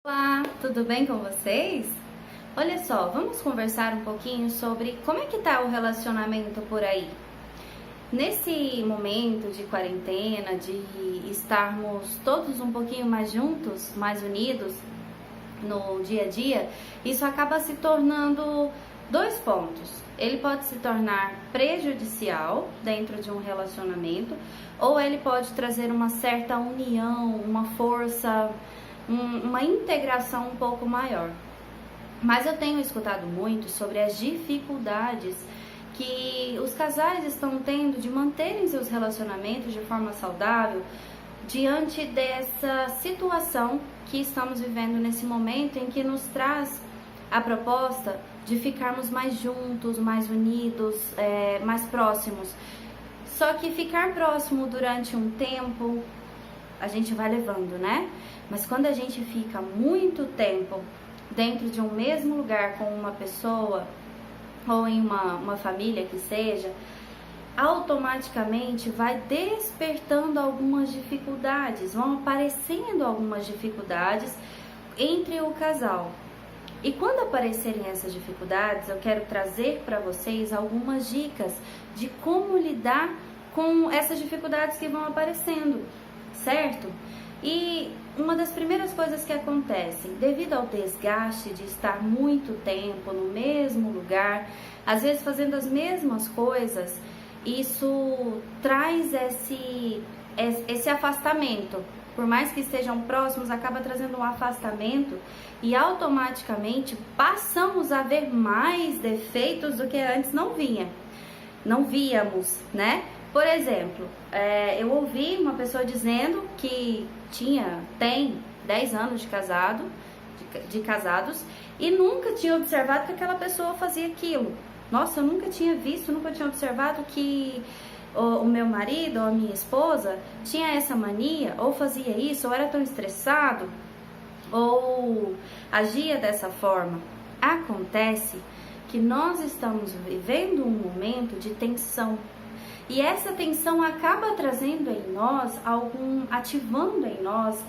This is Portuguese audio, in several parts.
Olá, tudo bem com vocês? Olha só, vamos conversar um pouquinho sobre como é que tá o relacionamento por aí. Nesse momento de quarentena, de estarmos todos um pouquinho mais juntos, mais unidos no dia a dia, isso acaba se tornando dois pontos. Ele pode se tornar prejudicial dentro de um relacionamento, ou ele pode trazer uma certa união, uma força, uma integração um pouco maior. Mas eu tenho escutado muito sobre as dificuldades que os casais estão tendo de manterem seus relacionamentos de forma saudável diante dessa situação que estamos vivendo nesse momento, em que nos traz a proposta de ficarmos mais juntos, mais unidos, mais próximos. Só que ficar próximo durante um tempo a gente vai levando, né? Mas quando a gente fica muito tempo dentro de um mesmo lugar com uma pessoa ou em uma família que seja, automaticamente vai despertando algumas dificuldades, vão aparecendo algumas dificuldades entre o casal. E quando aparecerem essas dificuldades, eu quero trazer para vocês algumas dicas de como lidar com essas dificuldades que vão aparecendo, certo? E uma das primeiras coisas que acontecem, devido ao desgaste de estar muito tempo no mesmo lugar, às vezes fazendo as mesmas coisas, isso traz esse afastamento. Por mais que estejam próximos, acaba trazendo um afastamento e automaticamente passamos a ver mais defeitos do que antes não víamos, né? Por exemplo, eu ouvi uma pessoa dizendo que tem 10 anos de casados e nunca tinha observado que aquela pessoa fazia aquilo. Nossa, eu nunca tinha visto, nunca tinha observado que o meu marido ou a minha esposa tinha essa mania, ou fazia isso, ou era tão estressado, ou agia dessa forma. Acontece que nós estamos vivendo um momento de tensão. E essa tensão acaba trazendo em nós, ativando em nós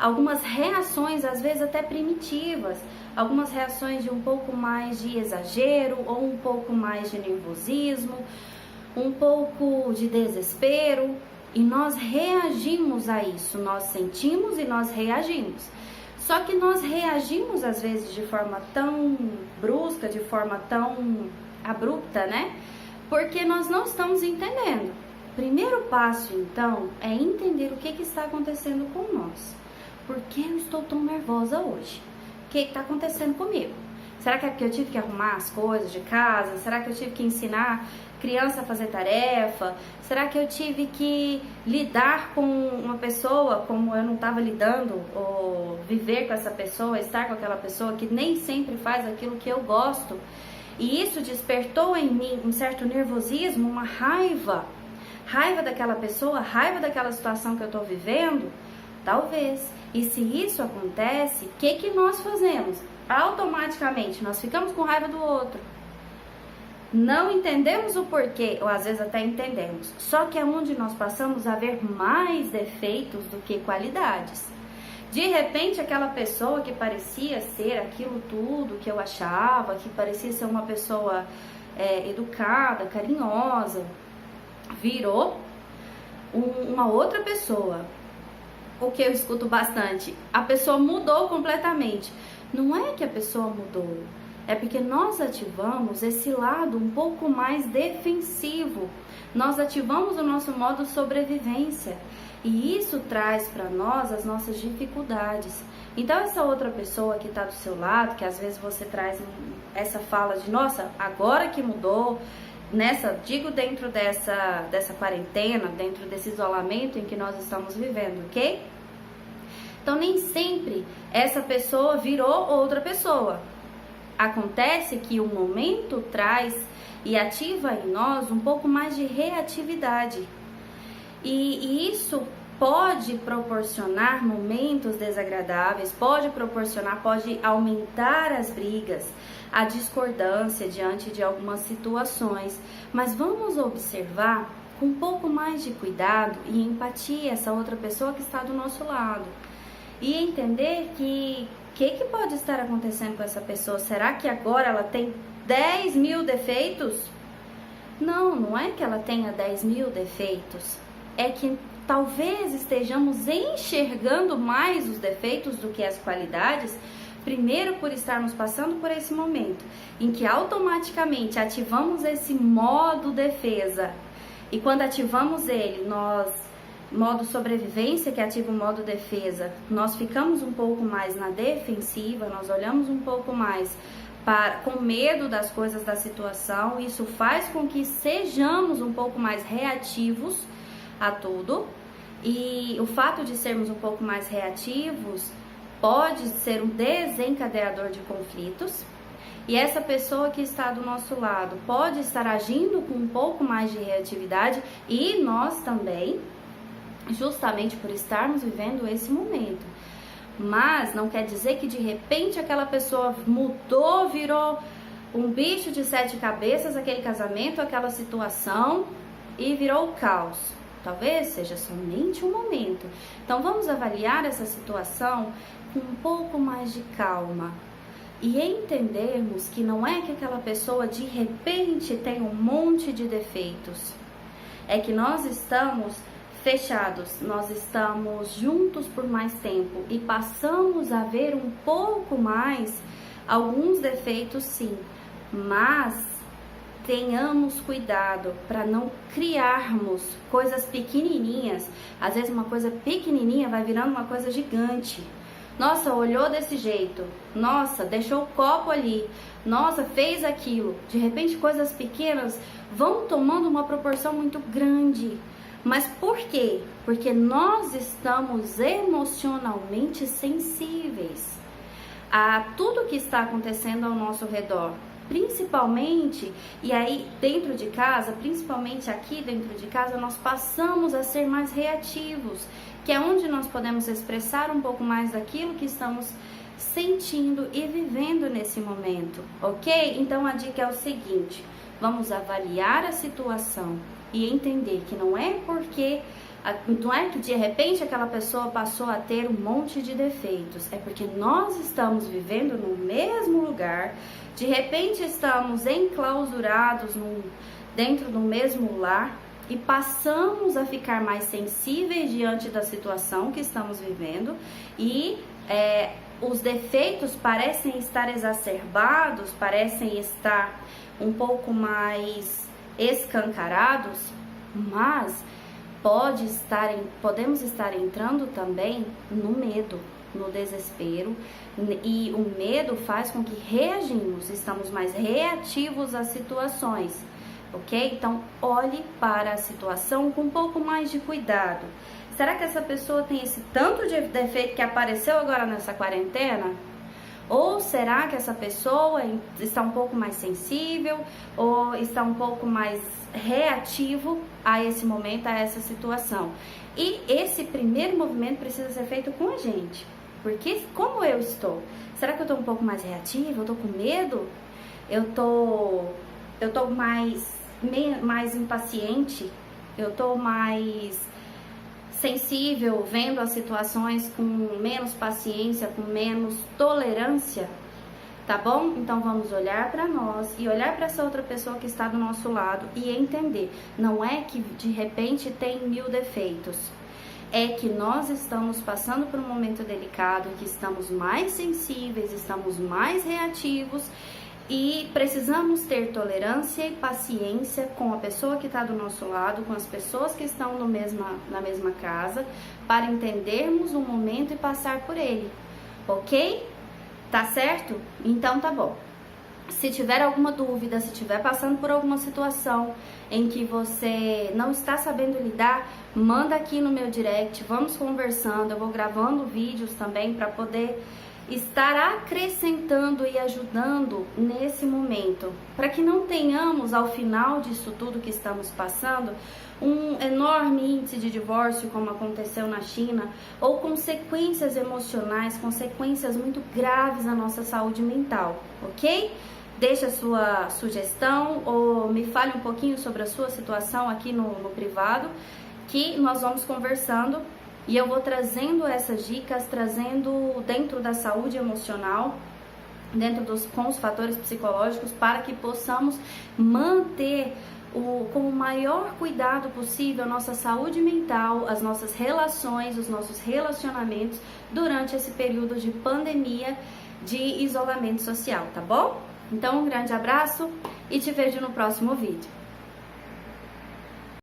algumas reações, às vezes até primitivas, algumas reações de um pouco mais de exagero ou um pouco mais de nervosismo, um pouco de desespero, e nós reagimos a isso, nós sentimos e nós reagimos. Só que nós reagimos às vezes de forma tão brusca, de forma tão abrupta, né? Porque nós não estamos entendendo. Primeiro passo, então, é entender o que está acontecendo com nós. Por que eu estou tão nervosa hoje? O que está acontecendo comigo? Será que é porque eu tive que arrumar as coisas de casa? Será que eu tive que ensinar criança a fazer tarefa? Será que eu tive que lidar com uma pessoa como eu não estava lidando? Ou viver com essa pessoa, estar com aquela pessoa que nem sempre faz aquilo que eu gosto? E isso despertou em mim um certo nervosismo, uma raiva daquela pessoa, raiva daquela situação que eu estou vivendo? Talvez. E se isso acontece, o que nós fazemos? Automaticamente nós ficamos com raiva do outro. Não entendemos o porquê, ou às vezes até entendemos. Só que é onde nós passamos a ver mais defeitos do que qualidades. De repente, aquela pessoa que parecia ser aquilo tudo que eu achava, que parecia ser uma pessoa educada, carinhosa, virou uma outra pessoa. O que eu escuto bastante, a pessoa mudou completamente. Não é que a pessoa mudou, é porque nós ativamos esse lado um pouco mais defensivo. Nós ativamos o nosso modo sobrevivência. E isso traz para nós as nossas dificuldades. Então essa outra pessoa que está do seu lado, que às vezes você traz essa fala de, nossa, agora que mudou, dentro dessa quarentena, dentro desse isolamento em que nós estamos vivendo, ok? Então nem sempre essa pessoa virou outra pessoa. Acontece que o momento traz e ativa em nós um pouco mais de reatividade. E isso pode proporcionar momentos desagradáveis, pode aumentar as brigas, a discordância diante de algumas situações. Mas vamos observar com um pouco mais de cuidado e empatia essa outra pessoa que está do nosso lado. E entender que que pode estar acontecendo com essa pessoa? Será que agora ela tem 10 mil defeitos? Não, não é que ela tenha 10 mil defeitos. É que talvez estejamos enxergando mais os defeitos do que as qualidades, primeiro por estarmos passando por esse momento em que automaticamente ativamos esse modo defesa. E quando ativamos ele, modo sobrevivência, que ativa o modo defesa, nós ficamos um pouco mais na defensiva, nós olhamos um pouco mais com medo das coisas da situação. Isso faz com que sejamos um pouco mais reativos a tudo, e o fato de sermos um pouco mais reativos pode ser um desencadeador de conflitos, e essa pessoa que está do nosso lado pode estar agindo com um pouco mais de reatividade, e nós também, justamente por estarmos vivendo esse momento. Mas não quer dizer que de repente aquela pessoa mudou, virou um bicho de 7 cabeças, aquele casamento, aquela situação, e virou o caos. Talvez seja somente um momento. Então vamos avaliar essa situação com um pouco mais de calma e entendermos que não é que aquela pessoa de repente tem um monte de defeitos. É que nós estamos fechados, nós estamos juntos por mais tempo e passamos a ver um pouco mais alguns defeitos, sim, mas tenhamos cuidado para não criarmos coisas pequenininhas. Às vezes uma coisa pequenininha vai virando uma coisa gigante. Nossa, olhou desse jeito, nossa, deixou o copo ali, nossa, fez aquilo. De repente coisas pequenas vão tomando uma proporção muito grande. Mas por quê? Porque nós estamos emocionalmente sensíveis a tudo que está acontecendo ao nosso redor. Principalmente, e aí dentro de casa, principalmente aqui dentro de casa, nós passamos a ser mais reativos, que é onde nós podemos expressar um pouco mais daquilo que estamos sentindo e vivendo nesse momento, ok? Então a dica é o seguinte: vamos avaliar a situação e entender que não é que de repente aquela pessoa passou a ter um monte de defeitos, é porque nós estamos vivendo no mesmo lugar, de repente estamos enclausurados dentro do mesmo lar e passamos a ficar mais sensíveis diante da situação que estamos vivendo, e os defeitos parecem estar exacerbados, parecem estar um pouco mais escancarados, mas podemos estar entrando também no medo, no desespero, e o medo faz com que reagimos, estamos mais reativos às situações, ok? Então olhe para a situação com um pouco mais de cuidado. Será que essa pessoa tem esse tanto de defeito que apareceu agora nessa quarentena? Ou será que essa pessoa está um pouco mais sensível ou está um pouco mais reativo a esse momento, a essa situação? E esse primeiro movimento precisa ser feito com a gente. Porque como eu estou? Será que eu estou um pouco mais reativa? Eu estou com medo? Eu estou mais impaciente? Eu estou mais sensível, vendo as situações com menos paciência, com menos tolerância, tá bom? Então vamos olhar para nós e olhar para essa outra pessoa que está do nosso lado e entender, não é que de repente tem 1000 defeitos, é que nós estamos passando por um momento delicado, que estamos mais sensíveis, estamos mais reativos, e precisamos ter tolerância e paciência com a pessoa que está do nosso lado, com as pessoas que estão na mesma casa, para entendermos o momento e passar por ele, ok? Tá certo? Então tá bom. Se tiver alguma dúvida, se estiver passando por alguma situação em que você não está sabendo lidar, manda aqui no meu direct, vamos conversando, eu vou gravando vídeos também para poder estar acrescentando e ajudando nesse momento, para que não tenhamos ao final disso tudo que estamos passando um enorme índice de divórcio como aconteceu na China, ou consequências emocionais, consequências muito graves na nossa saúde mental, ok? Deixe a sua sugestão ou me fale um pouquinho sobre a sua situação aqui no privado, que nós vamos conversando E eu vou trazendo essas dicas, trazendo dentro da saúde emocional, com os fatores psicológicos, para que possamos manter com o maior cuidado possível a nossa saúde mental, as nossas relações, os nossos relacionamentos durante esse período de pandemia, de isolamento social, tá bom? Então, um grande abraço e te vejo no próximo vídeo.